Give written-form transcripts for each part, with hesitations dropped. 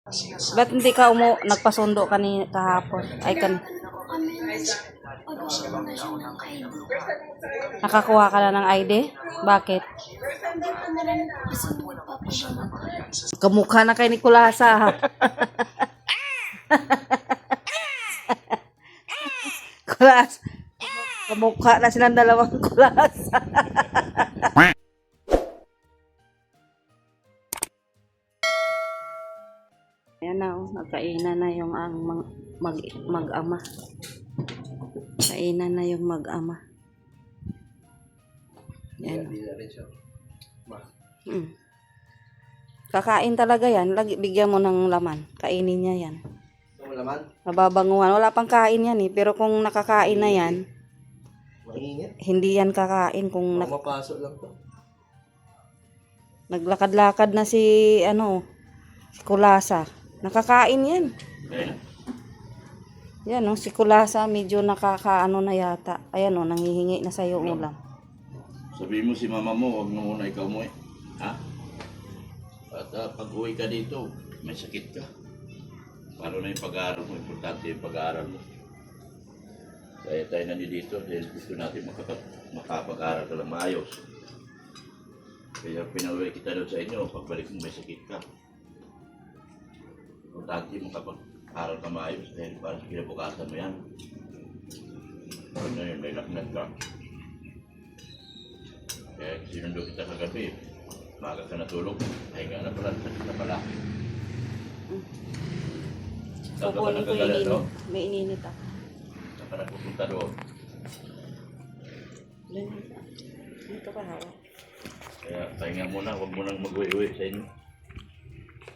Ba't hindi ka nagpasundo kahapon? Ay, nakakuha ka na ng ID? Bakit? Kamukha na kay Nicolasa. Kulas. Kamukha na silang dalawang Kulasa. Ayan na, nagkainan na yung mag-ama. Kainan na yung mag-ama. Yan. Kakain talaga yan. Bigyan mo ng laman. Kainin niya yan. Laman? Nababanguhan. Wala pang kain yan eh. Pero kung nakakain na yan, hindi yan kakain. Kung mapasok lang to. Naglakad-lakad na si Kulasa. Nakakain yan. Yan si Kulasa medyo nakakaano na yata. Ayan nanghihingi na sa'yo ulam. Sabihin mo si mama mo, wag mo muna ikaw mo eh. Ha? At pag uwi ka dito, may sakit ka. Paano na yung pag-aaral mo? Importante yung pag-aaral mo. Kaya tayo nandito dahil gusto natin makapag-aaral ka lang maayos. Kaya pinauwi kita doon sa inyo, pagbalik mo may sakit ka. Importante makapag-aaral ka maayos dahil para sa kinabukasan mo yan. Ano yun, may laknat ka. Kaya sinundo kita kagabi, maaga ka natulog, pahinga na pala, sakit na pala. Kukunin ko yung init. May ininit ako. Saan ka nagpupunta doon? Dito ka hawa. Kaya pahinga muna, huwag mo nang mag-uwi-uwi sa inyo.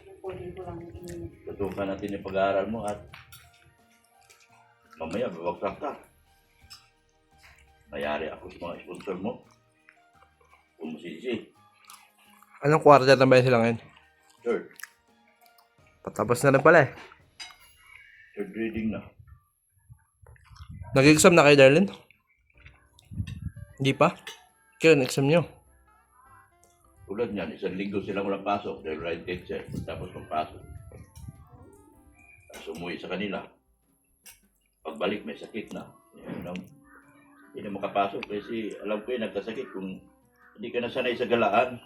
Kukunin ko lang yung ininit. Tutukan natin yung pag-aaral mo at mamaya babagsak ka. Mayari ako sa mga sponsor mo. Umusisi. Anong kwarta na ba sila ngayon? Third. Patapos na rin pala eh. Third reading na. Nag-exam na kayo, Darlene? Hindi pa? Kaya exam nyo? Tulad niyan, isang linggo silang walang pasok dahil right teacher. Tapos magpasok. Tapos umuwi sa kanila. Pagbalik may sakit na. Hindi na makapasok kasi alam ko nagkasakit kung hindi ka nasanay sa galaan.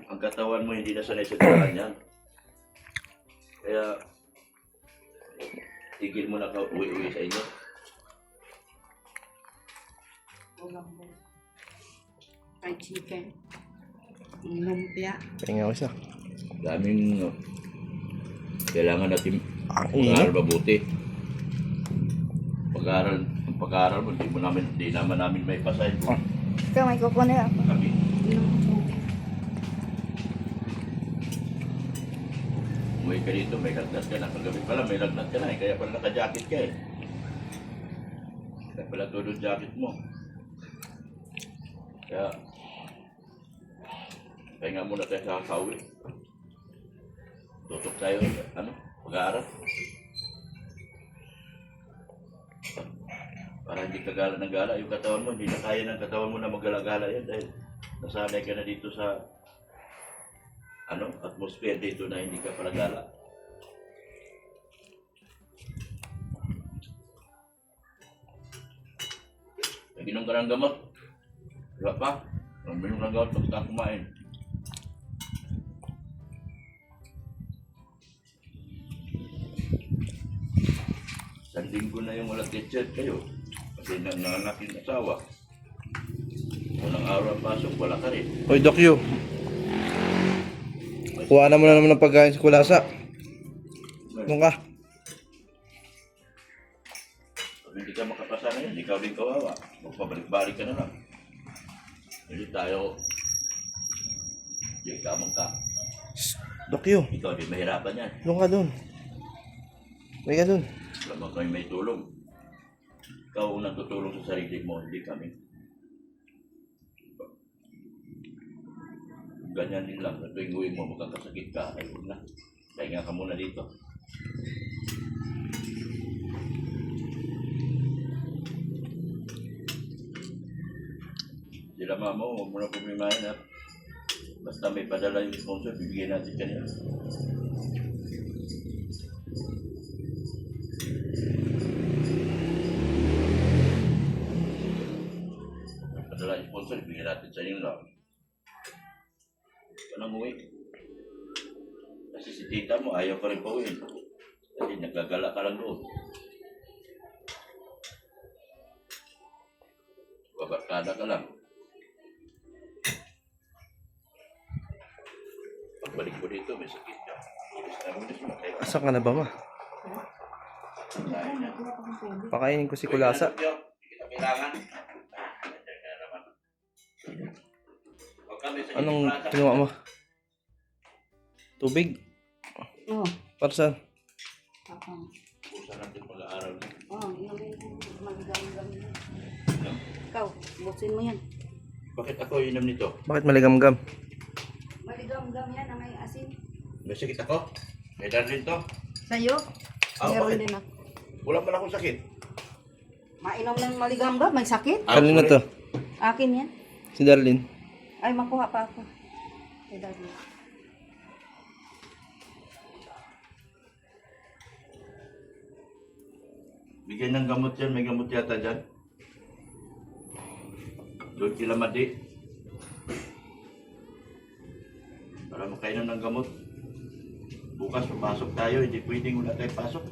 Ang katawan mo hindi nasanay sa galaan yan. Kaya tigil mo na ka uwi-uwi sa inyo. Ay, chicken. Lumpia. Pahinga ko siya. Daming kailangan natin Ang pag-aaral mabuti. Pag-aaral mo, hindi naman namin may pasay. Ikaw, may kukunin ako. Kami. Umuwi ka dito, may lagnat ka na. Kagabi pala, may lagnat ka na eh. Kaya pala naka-jacket ka eh. Kaya pala todo jacket mo. Kaya, pahinga muna tayo sa kasawi. Tutok tayo, pag-aaral. Para hindi ka gala ng gala, yung katawan mo, hindi na kaya ng katawan mo na maggala-gala yan dahil nasanay ka na dito sa atmosphere dito na hindi ka pala gala. Naginom ka ng gamot? Wala pa? Naginom ng gamot, tapos ka kumain. Isang linggo na yung walang teacher kayo. Kasi nanganak yung asawa. Unang araw ang pasok, wala ka rin. Hoy, Doc Yu. Kuha na mo na naman ng pagkain sa Kulasa. Doon ka. Kung hindi ka makapasa ngayon, ikaw din kawawa. Magpabalik-balik ka na lang. Hindi tayo, hindi ka magka. Doc Yu. Ikaw din mahirapan yan. Doon ka doon. May ka doon. Wala kami may tulong. Ikaw ang nagtutulong sa sarili mo, hindi kami. Ganyan din lang. Sa tuwing uwi mo, magkakasakit ka. Ay, huwag na. Pahinga ka muna dito. Sila mama, huwag mo na pumimahin at basta may padala yung sponsor, bibigyan natin kanila. tita mo, ayaw pa rin pauwiin. Kasi nagagala ka lang doon. Babarkada ka lang. Pagbalik mo dito, may sakit ka. Ilis na mo dito, matay ka. Asa ka na ba, ma? Kain na. Pakainin ko si Kulasa. Hindi kita kailangan. Nandiyan ka na naman. Huwag kami sa Anong Kulasa. kinuha mo? Tubig? Oh. Para saan? Pusa natin mag-aaral. Oh, yung maligam-gam yan. Ikaw, buksin mo yan. Bakit ako inom nito? Bakit maligam-gam? Maligam-gam yan na may asin. May sakit ako? May rin to? Sa'yo? Ah, Meron bakit? din ako. Wala man akong sakit. Mainom ng maligam-gam, may sakit. Kanina to? Akin yan. Si Darlene. Ay, makuha pa ako. Ay, dali. Bigyan ng gamot yan. May gamot yata dyan. Doon kila Madi. Para makainom ng gamot. Bukas papasok tayo. Hindi pwedeng wala tayo pasok.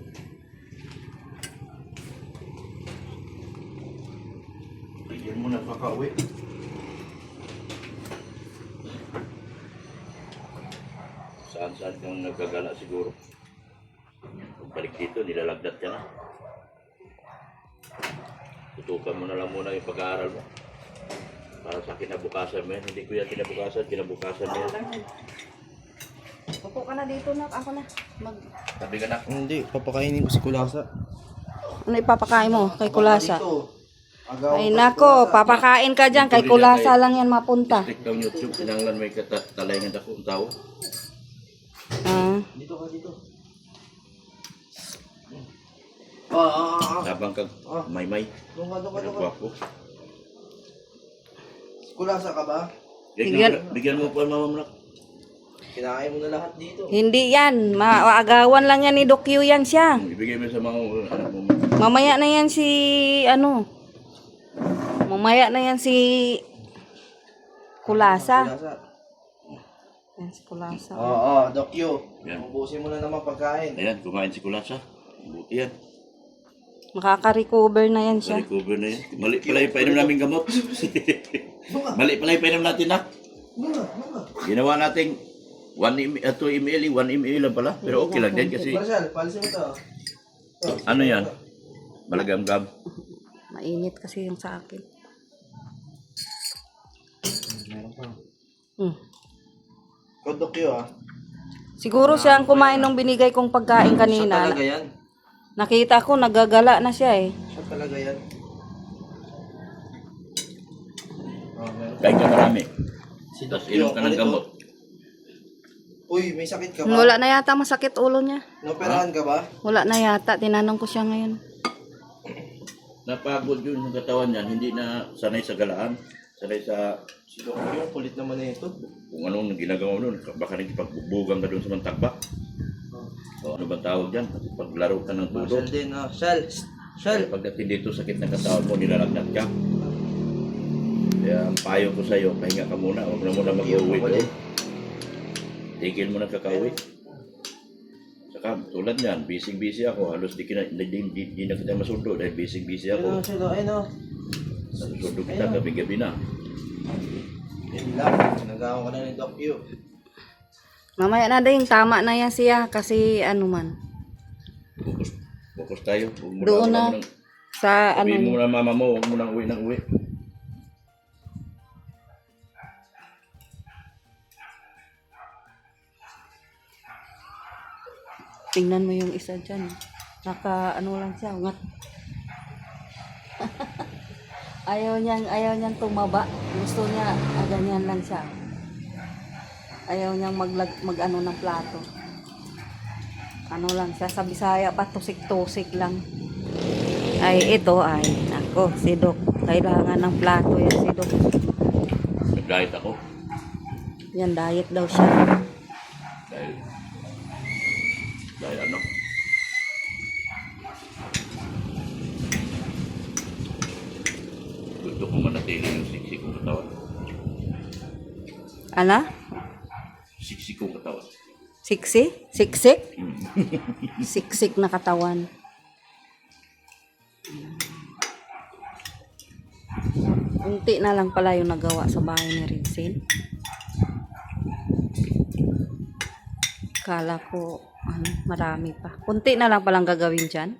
Bigyan mo na kakauwi. Saan-saan kang nagagala siguro. Pagbalik dito, nilalagnat ka na. Tutukan mo na lang muna yung pag-aaral mo. Para sa kinabukasan mo yan. Hindi ko yan kinabukasan mo yan. Upo ka na dito na. Ako na. Sabi ka na. Hindi, papakainin ko si Kulasa. Ano ipapakain mo kay Kulasa? Ay nako, papakain ka dyan. Kay Kulasa lang yan mapunta. Stick ng YouTube, sinanglan may katalayangan ako ang tao. Ah. Dito ka, dito. Sabang kag may-may. Doon ka, Ang gwapo. Kulasa ka ba? Bigyan mo po ang mama mo na. Kinain mo na lahat dito. Hindi yan. Maagawan lang yan ni Doc Q yan siya. Ibigay mo sa mga anak mo. Mamaya na yan si ano. Mamaya na yan si Kulasa. Kulasa. Yan si Kulasa. Oo, Doc Q. Yan. Ubusin mo na naman pagkain. Ayan, kumain si Kulasa. Buti yan. Makaka-recover na yan siya. Recover na yan. Mali pala yung painom namin gamot. Mali pala yung painom natin na. Ginawa nating 2 ml, 1 ml lang pala. Pero okay lang din kasi Marshall, palisin mo to. ano yan? Malagam-gam. Mainit kasi yung sa akin. Meron pa. Hmm. Ikaw, Doc Q, Siguro siya ang kumain ng binigay kong pagkain Siya kanina. talaga yan. Nakita ko, nagagala na siya eh. Siya talaga yan. Meron. Kain ka marami. Si Doc Tapos Q, inom ka ng gamot. Uy, may sakit ka ba? Wala na yata masakit ulo niya. Naoperahan ka ba? Wala na yata. Tinanong ko siya ngayon. Napagod yun yung katawan niyan. Hindi na sanay sa galaan. Sanay sa Si Doc Q, kulit naman na ito. kung anong ginagawa mo doon. Baka nagpagbubugan ka doon sa mantagba. O ano bang tawag dyan? Paglaro ka ng tudo. Marshall din, Shell. Kaya pagdating dito sakit ng katawan mo, nilalagnat ka. Kaya ang payo ko sa'yo, pahinga ka muna. Huwag na muna mag-uwi doon. Tigil mo na kakauwi. Saka tulad niyan, busy ako. Halos di na kita masundo dahil busy ako. Ayun, Nasundo kita gabi-gabi na. Yan lang. Nagawa ko na ni Doc Q. Mamaya na din. Tama na yan siya. Kasi ano man. Focus tayo. Huwag mo Doon na. huwag mo Sa ano. sabihin mo na mama mo, huwag mo nang uwi ng uwi. Tingnan mo yung isa dyan. Ano lang siya. Ngat. ayaw niyang tumaba. Gusto niya, ganyan lang siya. Ayaw niyang mag-ano ng plato. Ano lang siya, sa Bisaya pa, tusik-tusik lang. Ay, ito ay, ako, si Doc. Kailangan ng plato yan si Doc. Nag-diet ako. Yan, diet daw siya. Dahil ano? Gusto ko manatili yung siksik kong katawan. Ano? Siksik kong katawan. Siksi? Siksik? Siksik na katawan. Unti na lang pala yung nagawa sa bahay ni Rinsin. Kala ko, marami pa. Unti na lang palang gagawin dyan.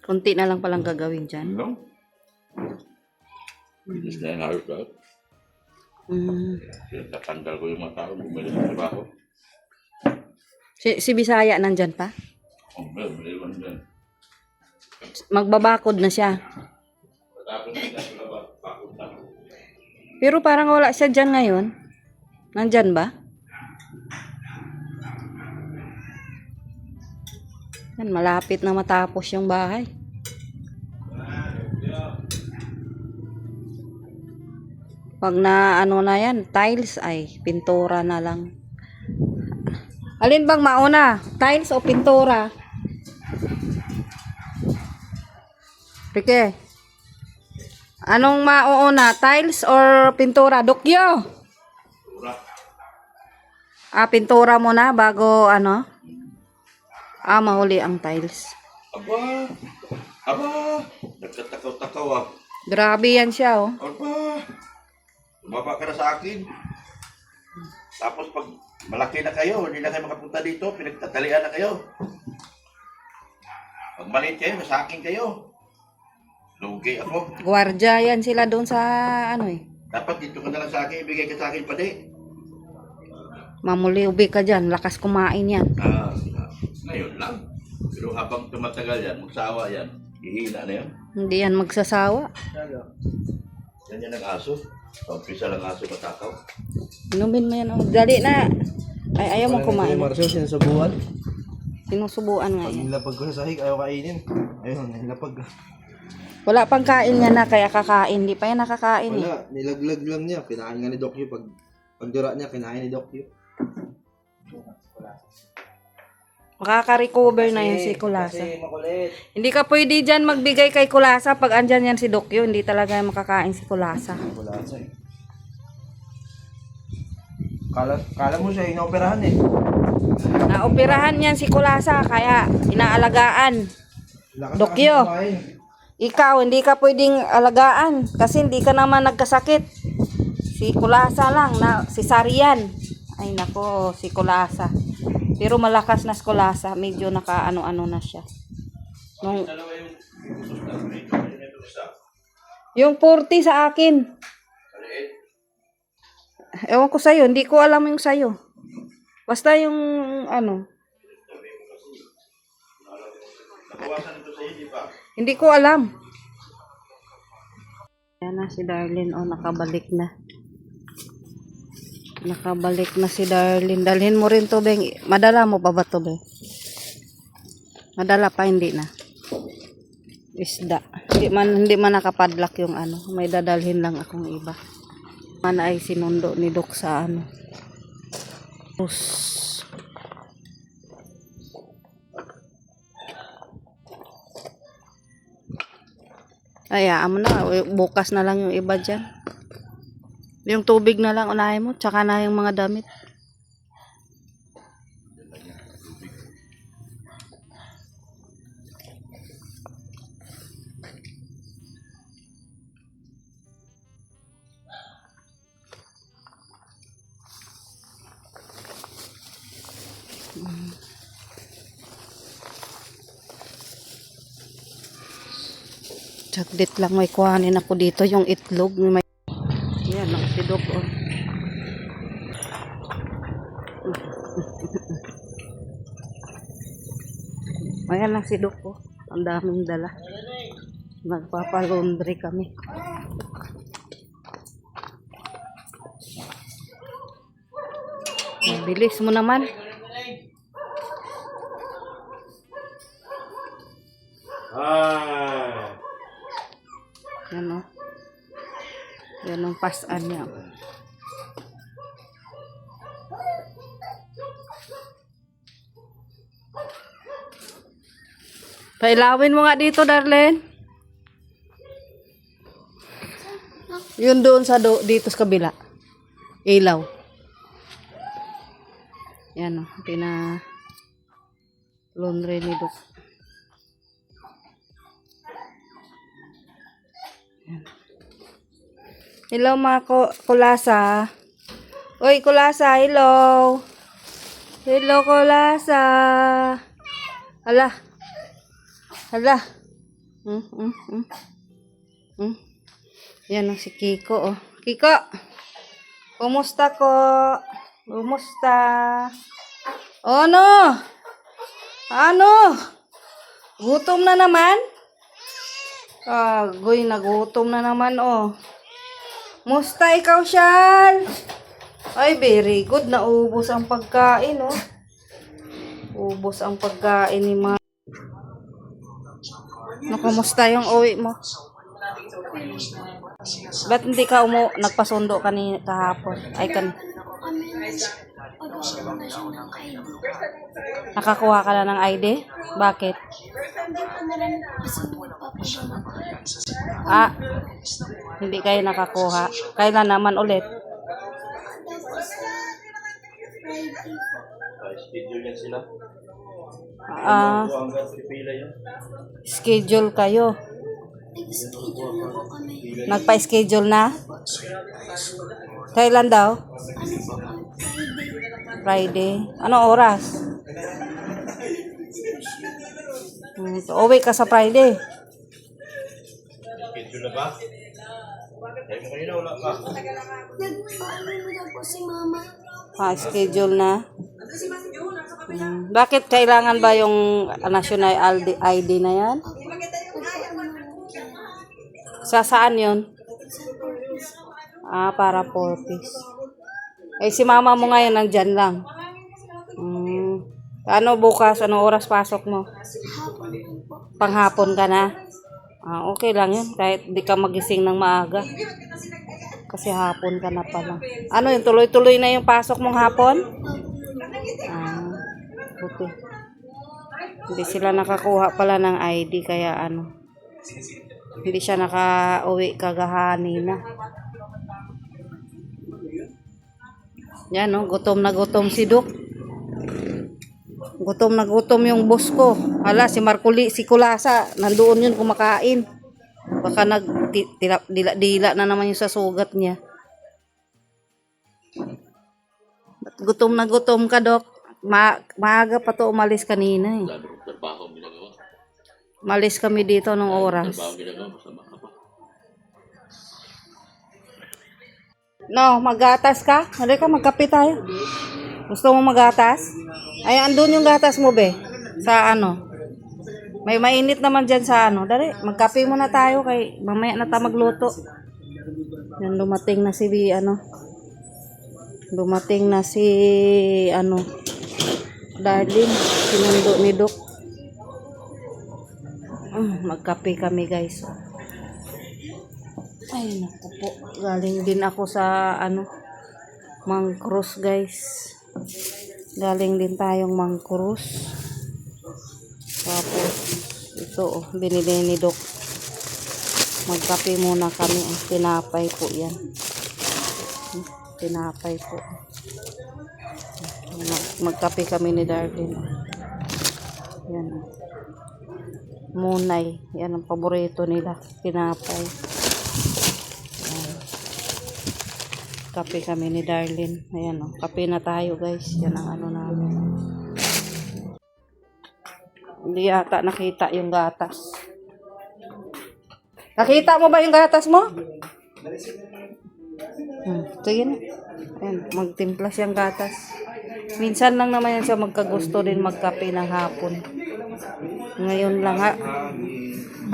Unti na lang palang gagawin dyan. No? Bilis na yung halos lahat. Tatandal ko yung mga tao, bumili sa trabaho. Si Bisaya nandyan pa? Bumili ko dyan. Magbabakod na siya. Tapos hindi na bakod na. Pero parang wala siya dyan ngayon. Nandyan ba? Yan, malapit na matapos yung bahay. Pag na ano na yan, tiles ay pintura na lang. Alin bang mauna? Tiles o pintura? Rike. Anong mauuna? Tiles or pintura? Dokyo? Pintura muna bago ano? Mahuli ang tiles. Aba, nagkatakaw-takaw ah. Grabe yan siya, oh. Aba, tumaba ka na sa akin. Tapos pag malaki na kayo, hindi na kayo makapunta dito, pinagtatalian na kayo. Pag maliit kayo, sa akin kayo. Lugi ako. Gwardiya yan sila doon sa ano eh. Dapat dito ka na lang sa akin, ibigay ka sa akin pa di. Mamuli ubi ka dyan, lakas kumain yan. Ngayon lang. Pero habang tumatagal yan, magsawa yan, ihina na yan. Hindi yan magsasawa. Yan yan ang aso. Pampisa lang aso matakaw. Inumin mo yan, oh. Dali na. Ay, ayaw mo kumain. Marcel, sinusubuan. Sinusubuan nga Pag yan. nilapag ko sa sahig, ayaw kainin. Ayun, nilapag. Wala pang kain niya na, kaya kakain. Hindi pa yan nakakain eh. Wala, nilaglag lang niya. Kinain nga ni Dokyo. Pagdura niya, kinain ni Dokyo. Makaka-recover na yan si Kulasa. Kasi makulit. Hindi ka pwede dyan magbigay kay Kulasa pag andyan yan si Dokyo. Hindi talaga yan makakain si Kulasa. Kulasa eh. Kala mo siya, inaoperahan eh. Naoperahan yan si Kulasa, kaya inaalagaan. Dokyo. Ikaw, hindi ka pwedeng alagaan kasi hindi ka naman nagkasakit. Si Kulasa lang, si Sarian. Ay nako, si Kulasa. Pero malakas na si Kulasa, medyo naka-ano-ano na siya. Nung, yung 40 sa akin. Ewan ko sa'yo, hindi ko alam yung sa'yo. Basta yung ano. Hindi ko alam. Yan na si Darlene. Oh, nakabalik na. Nakabalik na si Darlene. Dalhin mo rin to, Beng. Madala mo pa ba to, Beng? Madala pa, hindi na. Isda. Hindi man nakapadlock yung ano. May dadalhin lang akong iba. Man ay sinundo ni Dok sa ano. Ayaan mo na, bukas na lang yung iba dyan. Yung tubig na lang unahin mo, tsaka na yung mga damit. Saglit lang, may kuhanin ako dito yung itlog. May... Yan, ang sidok. Oh. Ayan ang sidok ko. Ang daming dala. Magpapalaundry kami. Bilis mo naman. Yan o. Yan ang pasan niya. Pailawin mo nga dito, Darlene. Yun doon sa dito sa kabila. ilaw. Yan o, laundry ni Dok. Yan. Hello mga kulasa. Uy, kulasa, hello. Hello, kulasa. Hala. Yan o, si Kiko, oh. Kiko, kumusta ko? Kumusta? Ano? Gutom na naman? Goy, nagutom na naman, oh. Musta ikaw, Shal? Ay, very good. Naubos ang pagkain, oh. Ubos ang pagkain ni Ma. Kumusta yung uwi mo? Ba't hindi ka nagpasundo kahapon? Nakakuha ka na ng ID? Bakit? Hindi kayo nakakuha. Kailan naman ulit? Schedule yan sila. Schedule kayo. Nagpa-schedule na? Kailan daw? Friday. Ano oras? Uwi ka sa Friday. Schedule na ba? Tayo mo kanina, wala pa. Schedule na. Bakit kailangan ba yung national ID na yan? Saan yun? Para 4 piece. Si mama mo ngayon nandyan lang. Ano bukas? Anong oras pasok mo? Panghapon ka na? Okay lang yun. Kahit di ka magising ng maaga. Kasi hapon ka na pala. Ano yun? Tuloy-tuloy na yung pasok mong hapon? Buti. Hindi sila nakakuha pala ng ID. Kaya hindi siya naka-uwi kagahani na. Yan, no? Gutom na gutom si Dok. Gutom na gutom yung boss ko. Hala, si Marculi, si Kulasa, nandoon yun kumakain. Baka nagdila-dila na naman yung sa sugat niya. Gutom na gutom ka, Dok. Maaga pa to umalis kanina eh. Malis kami dito nung oras. No, magatas ka? Halika, magkape tayo. Gusto mo magatas? Ay, andun yung gatas mo, be. Sa May mainit naman dyan sa Dali, magkape muna tayo kay mamaya na tayo magluto. Yan, dumating na si Dumating na si Darling, sinundo ni Dok. Magkape kami, guys. Ay, naku po. Galing din ako sa Mang Cruz, guys. Galing din tayong Mang Cruz. Tapos ito, binili ni Dok. Magkape muna kami. Tinapay po yan. Tinapay po. Magkape kami ni Darling. Yan. Munay. Yan ang paborito nila. Tinapay. Yan. Kape kami ni Darling. Ayan o. Kape na tayo, guys. Yan ang namin. Hindi yata nakita yung gatas. Nakita mo ba yung gatas mo? Sige na. Ayan, magtimpla siyang gatas. Minsan lang naman yan siya magkagusto din magkape ng hapon. Ngayon lang ha.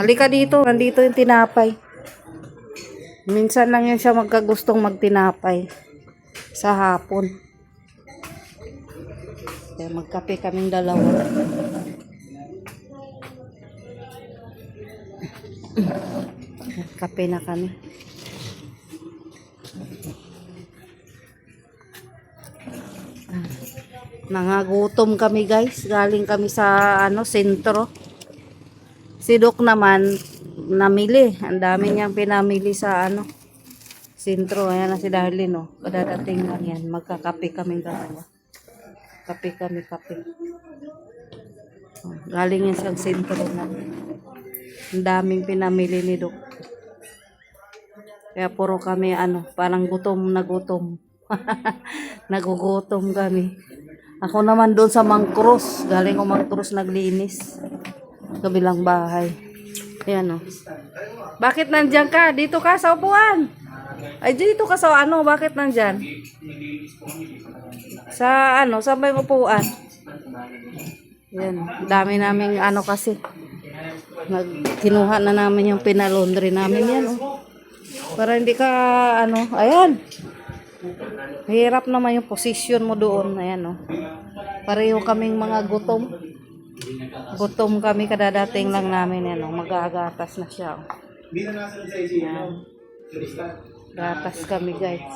Halika dito. Nandito yung tinapay. Minsan lang yan siya magkagustong magtinapay sa hapon. Kaya magkape kaming dalawa. Kape na kami. Nangagutom kami, guys. Galing kami sa sentro. Si Dok naman namili. Ang dami niyang pinamili sa sentro. Ayan na si Darlene, oh. Kadadating lang yan. Magkakape kami dalawa. Kape kami, kape. Oh, galing yan sa sentro na. Ang daming pinamili ni Dok. Kaya puro kami, parang gutom na gutom. Nagugutom kami. Ako naman doon sa Mangcros. Galing ko Mangcros naglinis. Kabilang bahay. Ayan, oh. Bakit nandyan ka? Dito ka sa upuan. Ay, dito ka sa bakit nandyan? Sa saan ba yung upuan? Yan, dami naming kasi. Kinuha na namin yung pinalondry namin yan, oh. Para hindi ka, ayan. Hirap naman yung posisyon mo doon, ayan, oh. Pareho kaming mga gutom. Gutom kami, kadadating lang namin, yan, oh. Mag-aagatas na siya, oh. Yan. Gatas kami, guys.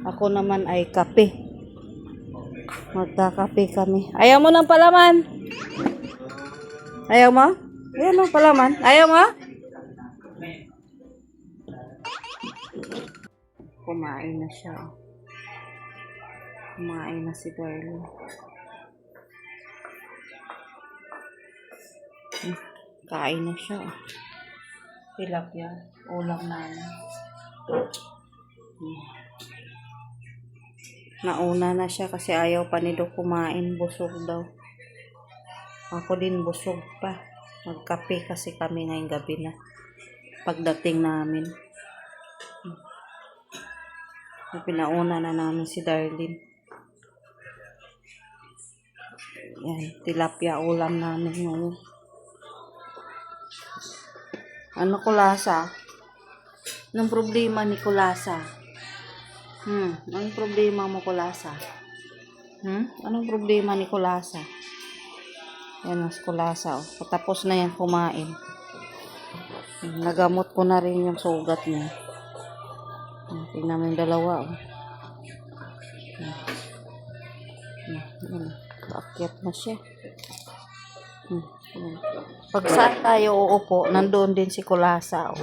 Ako naman ay kape. Magkakape kami. Ayaw mo ng palaman? Ayaw mo? Ayan ang palaman. Ayaw mo? Kumain na siya. Kumain na si Darlene. Kain na siya. Tilapia. Ulam namin. Nauna na siya kasi ayaw pa ni Dok kumain. Busog daw. Ako din busog pa. Magkape kasi kami ngayong gabi na. Pagdating namin. Pinauna na namin si Darlene. Yan. Tilapia ulam namin ngayon. Ano kulasa? Anong problema ni kulasa? Anong problema mo kulasa? Anong problema ni kulasa? Yan ang kulasa, oh. Patapos na yan kumain. Nagamot ko na rin yung sugat niya. Tingnan mo yung dalawa, oh. Paakyat na siya. Pag saan tayo uupo, nandoon din si kulasa, oh.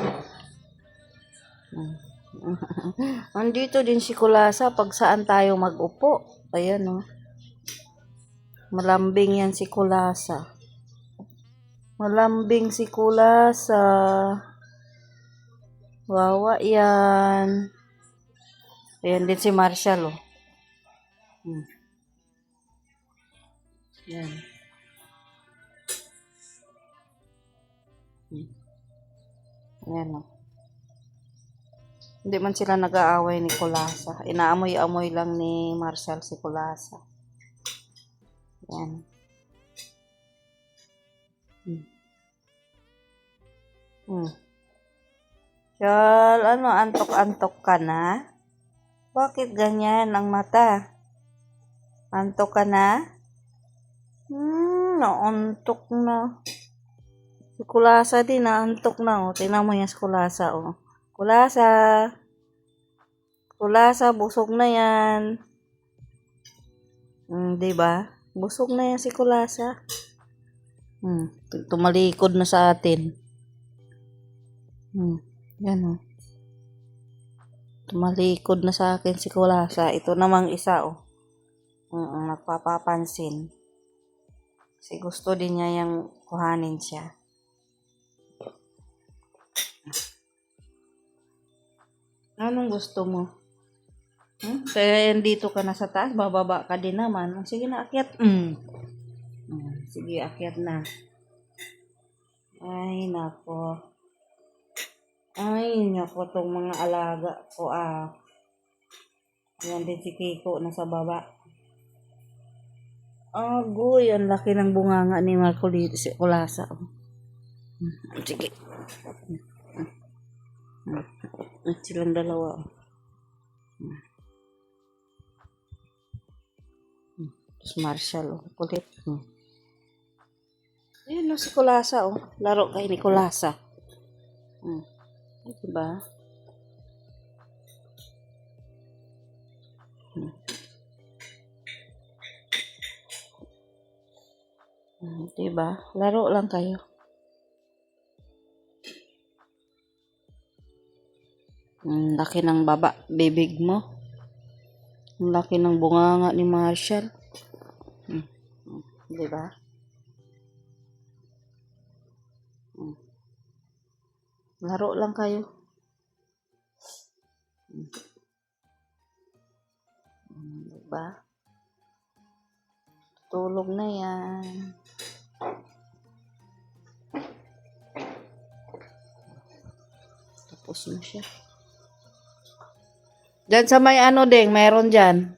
Andito din si kulasa pag saan tayo mag-upo. Ayan, oh. Malambing yan si kulasa. Malambing si kulasa. Wawa yan. Ayan din si Marshall, oh. Yan. Ayan, oh. Hindi man sila nag-aaway ni kulasa. Inaamoy-amoy lang ni Marshall si kulasa. Yan. Chal, antok-antok ka na? Bakit ganyan ang mata? Antok ka na? Naantok na. Si kulasa din, naantok na, oh. Tingnan mo yan si kulasa, oh. Kulasa. Kulasa, busog na yan. Diba? Busog na yan si kulasa. Tumalikod na sa atin. Yan, oh. Tumalikod na sa akin si kulasa. Ito namang isa, oh. Nagpapapansin. Kasi gusto din niya yung kuhanin siya. Anong gusto mo? Kaya dito ka na sa taas, bababa ka din naman. Sige na, akyat. Sige, akyat na. Ay, nako. Ay, nako, tong mga alaga ko, ah. Yan din si Kiko, nasa baba. Agoy, ang laki ng bunganga ni Marco dito, si kulasa. Sige. Silang dalawa. Tapos Marshall, oh. Kulit. Ayun, no, si kulasa, oh. Laro kay ni kulasa. Diba? Diba? Laro lang kayo. Ang laki ng bibig mo. Ang laki ng bunganga ni Marshall. Di ba? Laro lang kayo. Di ba? Tulog na yan. Tapos na siya. Diyan sa may ano ding, mayroon dyan.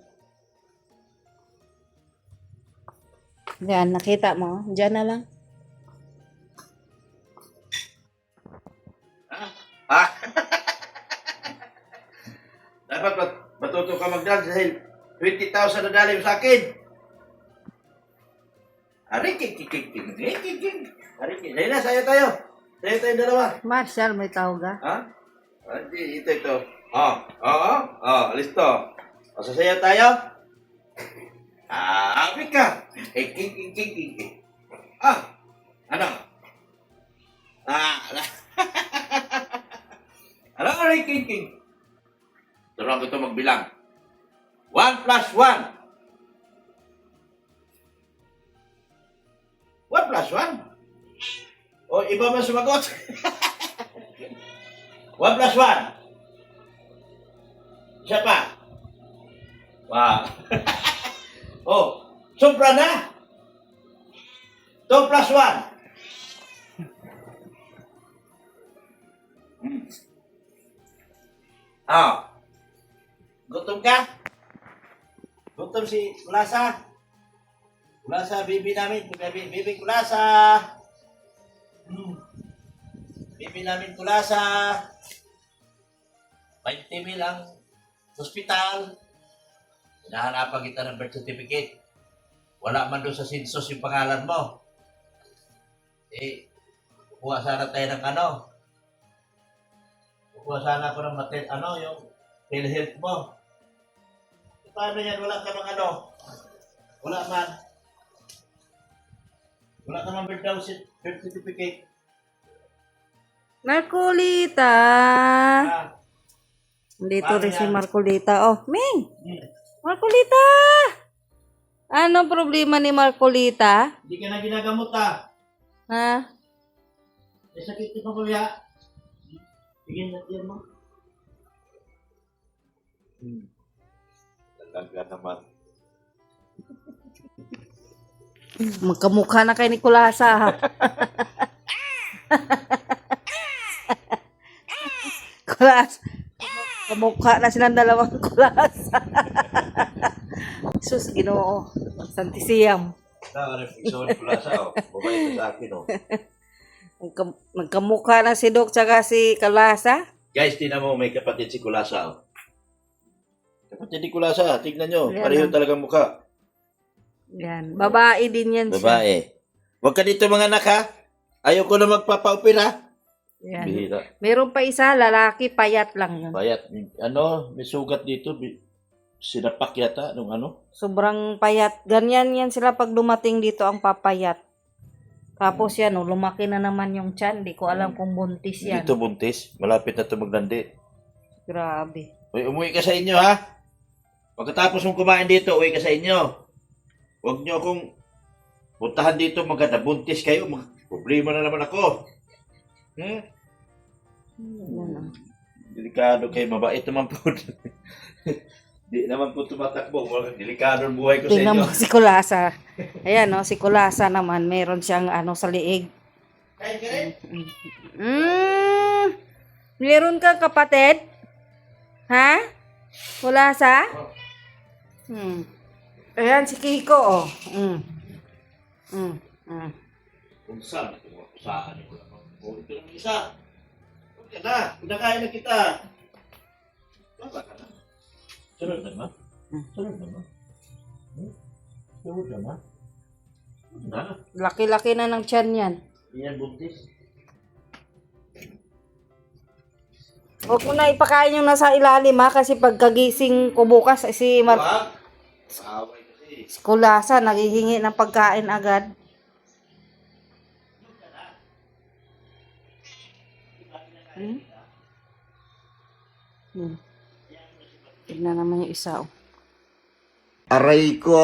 Diyan, nakita mo? Diyan na lang. Ha? Dapat matuto ka mag-dance dahil 20,000 na dali mo sa akin. Ari, kik. Ari, dahil na, sayo tayo. Sayo tayo dalawa. Marshall, may tawag ka? Ha? Hindi, ito. Listo. O, sasayaw tayo? Apit ka. King. Ano? Ano, Ari, king. Turuan ko ito magbilang. 1 plus 1. 1 plus 1? O, iba man sumagot. 1 plus 1. Siya pa. Wow. Oh, sobra na. 2 plus 1. Gutom ka? Gutom si Kulasa? Kulasa, bibi namin. Bibi Kulasa. Bibi namin Kulasa. 20,000 ang hospital. Hinahanapan kita ng birth certificate. Wala man doon sa census yung pangalan mo. Kuha sana tayo ng ano. Kuha sana ako ng yung PhilHealth mo. Paano yan? Wala ka ng ano? Wala man. Wala ka ng birth certificate. Marcolita! Dito rin si Marcolita. Oh, Ming! Marcolita! Anong problema ni Marcolita? Hindi ka na ginagamot Ha? May sakit ito kuya. Bigyan natin mo. Talaga naman. Magkamukha na kay Nicolasa, ha? Kulas. Kamukha na silang dalawang kulas. Sus, Ginoo. Santisiyam. Refleksyon pula sa babae sa akin Magkamukha na si Doc tsaka si Kalasa. Guys, tingnan mo may kapatid si Kulasa. Kapatid ni Kulasa, tignan nyo. Yan, Pareho talagang mukha. Yan. Babae din yan siya. Babae. Huwag ka dito mga anak ha. Ayoko na magpapa-opera. Yan. Bihira. Meron pa isa, lalaki, payat lang yun. Bayat. May sugat dito. Sinapak yata nung ano. Sobrang payat. Ganyan yan sila pag dumating dito ang papayat. Tapos yan, lumaki na naman yung tiyan. Di ko alam kung buntis yan. Dito buntis. Malapit na ito maglandi. Grabe. Uy, umuwi ka sa inyo ha. Pagkatapos mong kumain dito, uwi ka sa inyo. Huwag nyo akong puntahan dito maganda. Buntis kayo. Problema na naman ako. Yan ah. Delikado kayo. Mabait naman po. Di naman po tumatakbo. Delikado ang buhay ko sa Tingnan inyo. mo si Kulasa. Ayan si Kulasa naman. Meron siyang sa liig. Kain ka rin? Meron kang kapatid? Ha? Kulasa? Ayan si Kiko, oh. Kung saan ito mga kusaan ito. Ito ng isa. Huwag ka na. Pinakain na kita. Baba ka na. Sunod naman. Sunod naman. Sunod naman. Na. Laki-laki na ng tiyan yan. Yan buntis. Huwag mo na ipakain yung nasa ilalim, ha? Kasi pagkagising ko bukas, si Away kasi. Kulasa, naghihingi ng pagkain agad. Yun. Tignan naman yung isa, oh. Aray ko!